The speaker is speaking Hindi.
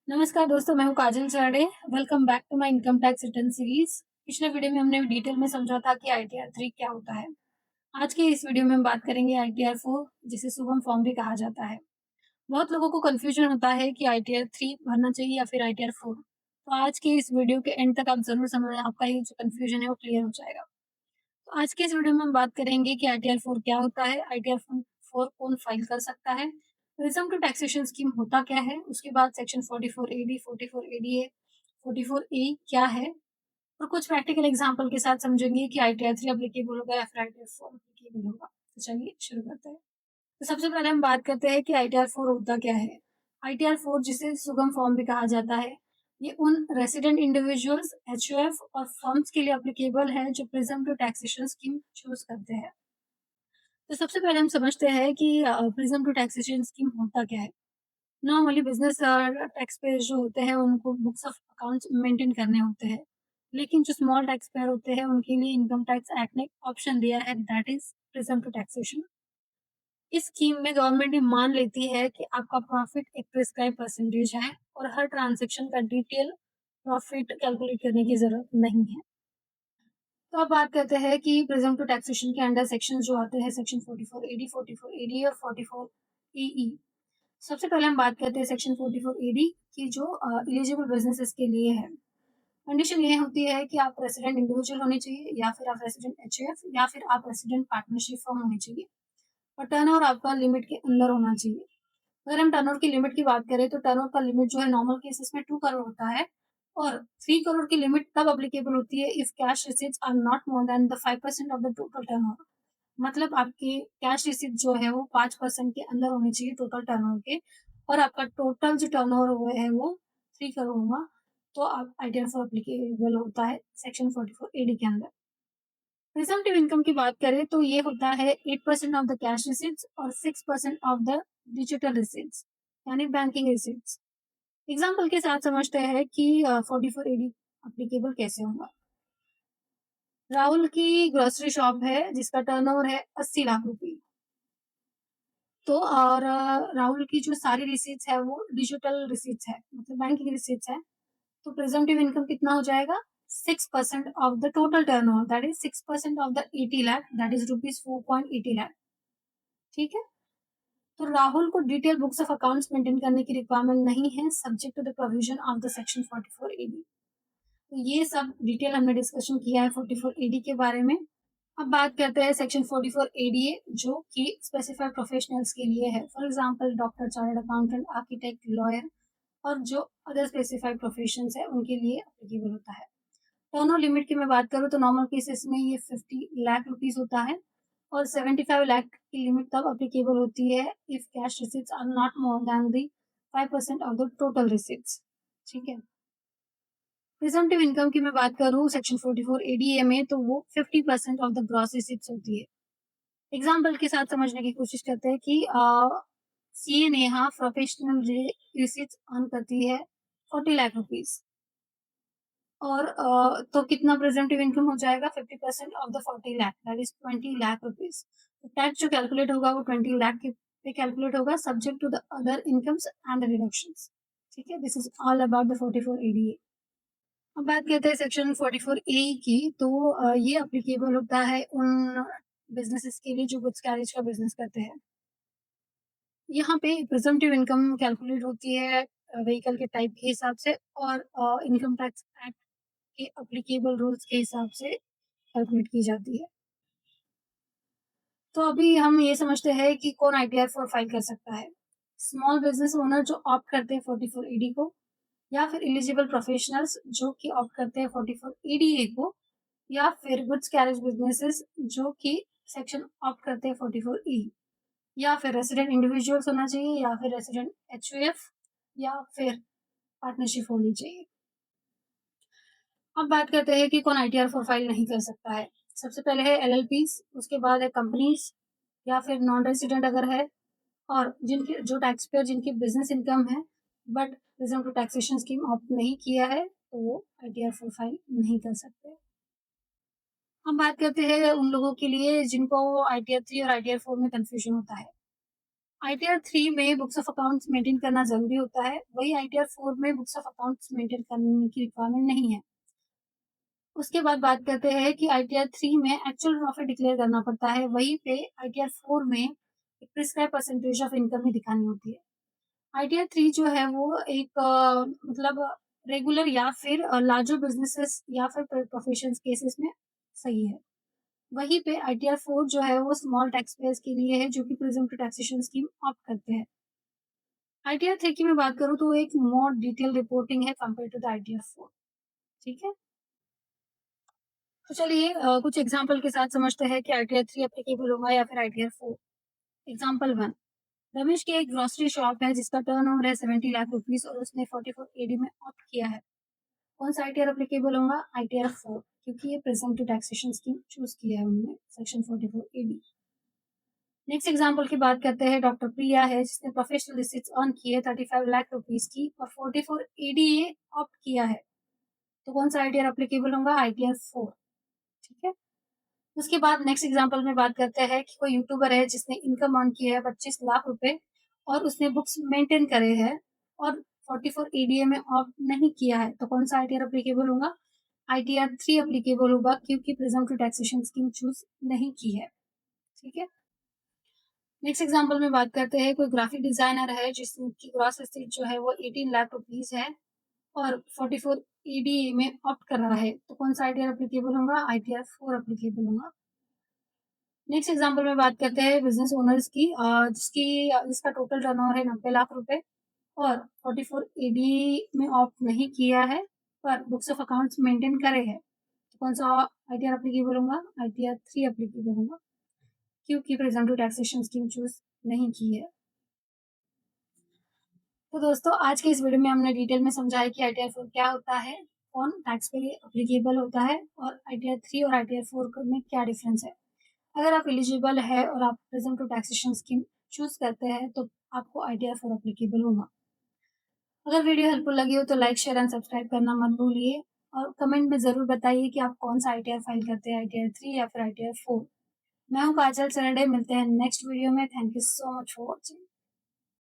नमस्कार दोस्तों, मैं हूँ Kajal Charde. Welcome back to my income tax return series. पिछले वीडियो में हमने डिटेल में समझा था कि आईटीआर 3 क्या होता है। आज के इस वीडियो में हम बात करेंगे आईटीआर 4, जिसे सुगम फॉर्म भी कहा जाता है। बहुत लोगों को कंफ्यूजन होता है कि आईटीआर 3 भरना चाहिए या फिर आईटीआर 4। तो आज के इस वीडियो के एंड तक आप जरूर समझ, आपका ये जो कंफ्यूजन है वो क्लियर हो जाएगा। तो आज के इस वीडियो में हम बात करेंगे कि आईटीआर 4 क्या होता है, आईटीआर 4 कौन फाइल कर सकता है, रिजर्व टू टैक्सेशन स्कीम होता क्या है, उसके बाद सेक्शन 44 एडी, 44 एडीए, 44 ए क्या है, और कुछ प्रैक्टिकल एग्जांपल के साथ समझेंगे कि आईटीआर 3 एप्लीकेबल होगा या फिर आईटीआर 4 एप्लीकेबल होगा। तो चलिए शुरू करते हैं। तो सबसे पहले हम बात करते हैं कि आईटीआर 4 होता क्या है। आईटीआर 4, जिसे सुगम फॉर्म भी कहा जाता है, ये उन रेसिडेंट इंडिविजुअल्स, एचयूएफ और फर्म्स के लिए एप्लीकेबल है जो presumptive taxation scheme choose करते हैं। तो सबसे पहले हम समझते हैं कि प्रिजम टू टैक्सेशन स्कीम होता क्या है। नॉर्मली बिजनेस टैक्स पेयर जो होते हैं उनको बुक्स ऑफ अकाउंट्स मेंटेन करने होते हैं, लेकिन जो स्मॉल टैक्स पेयर होते हैं उनके लिए इनकम टैक्स एक्ट ने ऑप्शन दिया है, that is presumptive taxation. इस स्कीम में गवर्नमेंट ये मान लेती है कि आपका प्रॉफिट एक प्रिस्क्राइब परसेंटेज है और हर ट्रांजैक्शन का डिटेल प्रॉफिट कैलकुलेट करने की जरूरत नहीं है। तो अब बात करते हैं कि प्रिजम टू टैक्सेशन के अंडर सेक्शन जो आते हैं, सेक्शन 44 एडी, 44 एडी और 44 एई। सबसे पहले हम बात करते हैं सेक्शन 44 एडी की, जो एलिजिबल बिजनेसेस के लिए है। कंडीशन ये होती है कि आप रेसिडेंट इंडिविजुअल होने चाहिए, या फिर आप रेसिडेंट एचएफ, या फिर आप रेसिडेंट पार्टनरशिप फर्म होनी चाहिए, और टर्नओवर आपका लिमिट के अंदर होना चाहिए। अगर हम टर्नओवर की लिमिट की बात करें तो टर्नओवर का लिमिट जो है नॉर्मल केसेस में 2 करोड़ होता है, और 3 करोड़ की लिमिट तब एप्लीकेबल होती है if cash receipts are not more than the 5% of the total turnover. मतलब आपकी कैश रिसीट जो है वो 5% के अंदर होनी चाहिए टोटल टर्नओवर के, और आपका टोटल जो टर्नओवर हुआ है वो 3 करोड़ हुआ, तो आप आईटीआर 4 एप्लीकेबल होता है सेक्शन 44 एडी के अंदर। प्रिजम्पटिव इनकम की बात करें तो ये होता है 8% ऑफ द कैश रिसीट्स और 6% ऑफ द डिजिटल रिसीट्स, यानी बैंकिंग रिसीट्स। एग्जाम्पल के साथ समझते हैं कि 44 एडी एप्लीकेबल कैसे होगा। राहुल की ग्रोसरी शॉप है जिसका टर्नओवर है 80 लाख रुपए। तो और राहुल की जो सारी रिसीट्स है वो डिजिटल रिसीट्स है, मतलब बैंकिंग रिसीट्स है। तो प्रिजम्पटिव इनकम कितना हो जाएगा? 6% of the total turnover, that is 6% of the 80 lakh, that is rupees 4.80 lakh. ठीक है। तो राहुल को detail books of accounts maintain करने की रिक्वायरमेंट नहीं है, subject to the provision of the section 44 AD. तो ये सब डिटेल हमने डिस्कशन किया है 44 एडी के बारे में। अब बात करते हैं सेक्शन 44 एडीए, जो कि स्पेसिफाइड प्रोफेशनल्स के लिए है। For example doctor, chartered accountant, architect, lawyer और जो अदर स्पेसिफाइड प्रोफेशंस है उनके लिए एप्लीकेबल होता है। टर्नओवर लिमिट की मैं बात करूँ तो नॉर्मल केसेस में ये 50 लाख रुपीस होता है, और 75 लाख की लिमिट तब एप्लीकेबल होती है if cash receipts are not more than the 5% of the total receipts. ठीक है। प्रिजम्पटिव इनकम की मैं बात करूँ सेक्शन 44 एडीए में, तो वो 50% ऑफ द ग्रॉस रिसीट्स होती है। एग्जाम्पल के साथ समझने की कोशिश करते हैं कि CA Neha professional receipts earn करती है 40 लाख रुपीस, और तो कितना प्रेजेंटिव इनकम हो जाएगा? 50% of the 40 lakh, that is 20 lakh rupees. तो टैक्स जो कैलकुलेट होगा वो 20 लाख के पे कैलकुलेट होगा, subject to the other incomes and the deductions. ठीक है, this is all about the 44 ADA. अब बात करते हैं सेक्शन 44 ए की। तो ये एप्लीकेबल होता है उन बिजनेसेस के लिए जो गुड्स कैरेज का बिजनेस करते हैं। यहाँ पे प्रिजम्पटिव इनकम कैलकुलेट होती है व्हीकल के टाइप के हिसाब से, और इनकम टैक्स एक्ट के एप्लीकेबल रूल्स के हिसाब से कैलकुलेट की जाती है। तो अभी हम ये समझते हैं कि कौन आईटीआर 4 फाइल कर सकता है। स्मॉल बिजनेस ओनर जो ऑप्ट करते हैं 44 एडी को, या फिर एलिजिबल प्रोफेशनल्स जो कि ऑप्ट करते हैं 44 एडीए को, या फिर गुड्स कैरेज बिजनेसेस जो कि सेक्शन ऑप्ट करते हैं 44 ई, या फिर रेसिडेंट इंडिविजुअल्स होना चाहिए, या फिर रेसिडेंट एचयूएफ, या फिर पार्टनरशिप होनी चाहिए। अब बात करते हैं कि कौन आईटीआर 4 फाइल नहीं कर सकता है। सबसे पहले है एलएलपीज, उसके बाद है कंपनीज, या फिर नॉन रेसिडेंट अगर है, और जिनके जो टैक्स पेयर जिनकी बिजनेस इनकम है but presumptive taxation scheme opt नहीं किया है, तो वो आईटीआर 4 फाइल नहीं कर सकते। हम बात करते हैं उन लोगों के लिए जिनको आईटीआर 3 और आईटीआर 4 में कंफ्यूजन होता है। आईटीआर 3 में बुक्स ऑफ अकाउंट्स मेंटेन करना ज़रूरी होता है, वही आईटीआर 4 में बुक्स ऑफ अकाउंट्स मेंटेन करने की रिक्वायरमेंट नहीं है। उसके बाद बात करते हैं कि आईटीआर 3 में एक्चुअल प्रॉफिट डिक्लेयर करना पड़ता है, वहीं पे आईटीआर 4 में एक प्रिस्क्राइब परसेंटेज ऑफ इनकम ही दिखानी होती है। आईटीआर 3 जो है वो एक मतलब रेगुलर या फिर लार्जर बिज़नेसेस या फिर प्रोफेशंस केसेस में सही है। वहीं पे आईटीआर 4 जो है वो स्मॉल टैक्स पेयर्स के लिए है जो कि प्रिज़म्प्टिव टैक्सेशन स्कीम ऑप्ट करते हैं। आईटीआर 3 की मैं बात करूँ तो एक मोर डिटेल रिपोर्टिंग है कंपेयर टू द आईटीआर 4, ठीक है? तो चलिए कुछ एग्जांपल के साथ समझते हैं कि आईटीआर 3 एप्लीकेबल होगा या फिर आईटीआर 4। एग्जांपल 1, रमेश की एक ग्रोसरी शॉप है जिसका टर्नओवर है 70 लाख रुपीस और उसने 44 एडी में ऑप्ट किया है। कौन सा आईटीआर एप्लीकेबल होगा? आईटीआर 4, क्योंकि ये प्रिजम्प्टिव टैक्सेशन स्कीम चूज किया है उन्होंने, सेक्शन 44 एडी। नेक्स्ट एग्जांपल की बात करते हैं, डॉक्टर प्रिया है जिसने प्रोफेशनल रिसीट्स अर्न की है 35 लाख रुपीस की और 44 एडीए ऑप्ट किया है। तो कौन सा आईटीआर एप्लीकेबल होगा? आईटीआर 4, ठीक है। उसके बाद नेक्स्ट एग्जांपल में बात करते हैं कि कोई यूट्यूबर है जिसने इनकम अर्न की है 25 लाख रुपए और उसने बुक्स मेंटेन करे हैं और 44 एडीए में ऑप्ट नहीं किया है। तो कौन सा आईटीआर एप्लीकेबल होगा? आईटीआर 3 एप्लीकेबल होगा क्योंकि प्रिजम्प्टिव टैक्सेशन स्कीम चूज नहीं की है, ठीक है। नेक्स्ट एग्जांपल में बात करते हैं, कोई ग्राफिक डिजाइनर है जिसकी ग्रॉस एसेट जो है वो 18 लाख रुपीस है और 44 ईडी में ऑप्ट कर रहा है। तो कौन सा आईटीआर एप्लीकेबल होगा? आईटीआर 4 एप्लीकेबल होगा। नेक्स्ट एग्जांपल में बात करते हैं बिजनेस ओनर्स की, जिसका टोटल टर्नओवर है 90 लाख रुपए और 44 ईडी में ऑप्ट नहीं किया है पर बुक्स ऑफ अकाउंट्स मेंटेन करे है। तो कौन सा आईटीआर एप्लीकेबल होगा? आईटीआर 3 एप्लीकेबल होगा क्योंकि प्रिजम्प्टिव टैक्सेशन स्कीम चूज नहीं की है। तो दोस्तों आज के इस वीडियो में हमने डिटेल में समझा है कि आईटीआर 4 क्या होता है, कौन टैक्स पे एप्लीकेबल होता है और आईटीआर 3 और आईटीआर 4 में क्या डिफरेंस है। अगर आप एलिजिबल है और आप प्रेजेंट टैक्सेशन स्कीम चूज करते हैं तो आपको आईटीआर 4 एप्लीकेबल होगा। अगर वीडियो हेल्पफुल लगी हो तो लाइक शेयर एंड सब्सक्राइब करना मत भूलिए और कमेंट में जरूर बताइए कि आप कौन सा आईटीआर फाइल करते हैं, आईटीआर 3 या फिर आईटीआर 4। मैं हूँ काजल चरडे, मिलते हैं नेक्स्ट वीडियो में। Thank you so much for watching.